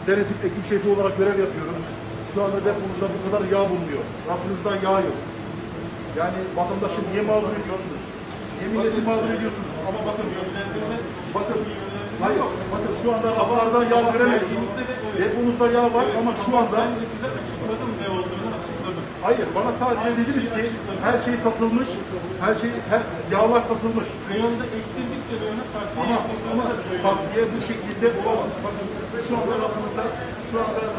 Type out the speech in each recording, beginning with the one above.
denetim ekip şefi olarak görev yapıyorum. Şu anda depomuzda bu kadar yağ bulunuyor. Rafınızda yağ yok. Yani vatandaşı niye mağdur ediyorsunuz? Niye milleti mağdur ediyorsunuz? Ama bakın, hayır, bakın şu anda raflardan yağ göremedik. Depomuzda yağ var ama şu anda... Ben de size açıkladım ne olduğunu açıkladım. Hayır, bana sadece dediniz ki her şey satılmış, yağlar satılmış. Reyonda eksildikçe reyona takviye Ama takviye bu şekilde olamaz. Bakın şu anda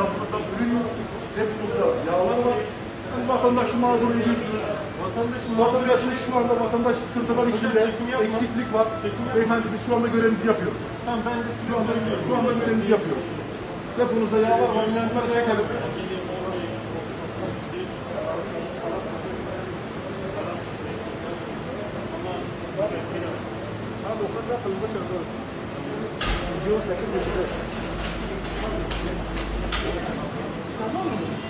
rafımızda ürün yok, depomuzda yağlar var. Yani vatandaşı mağdur ediyorsunuz. Vatandaşın şu anda sıkıntılar içinde, eksiklik var. Beyefendi biz şu anda görevimizi yapıyoruz. Tamam, ben de size Şu anda görevimizi yapıyoruz. Depomuzda yağlar var, bunları çekelim. Abi o kadar kılma çarpıyor. 18 yaşında. Tamam mı?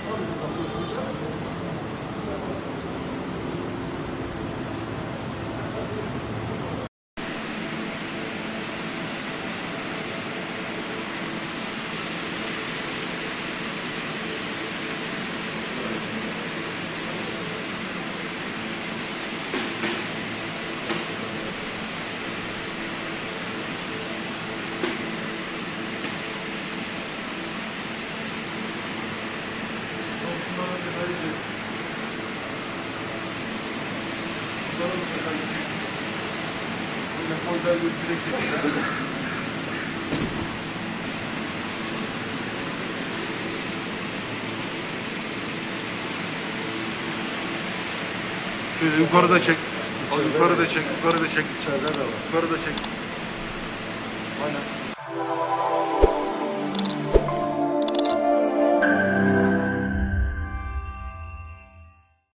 Şöyle yukarıda çek. Yukarıda çek. İçeride de var. Yukarıda çek. Aynen.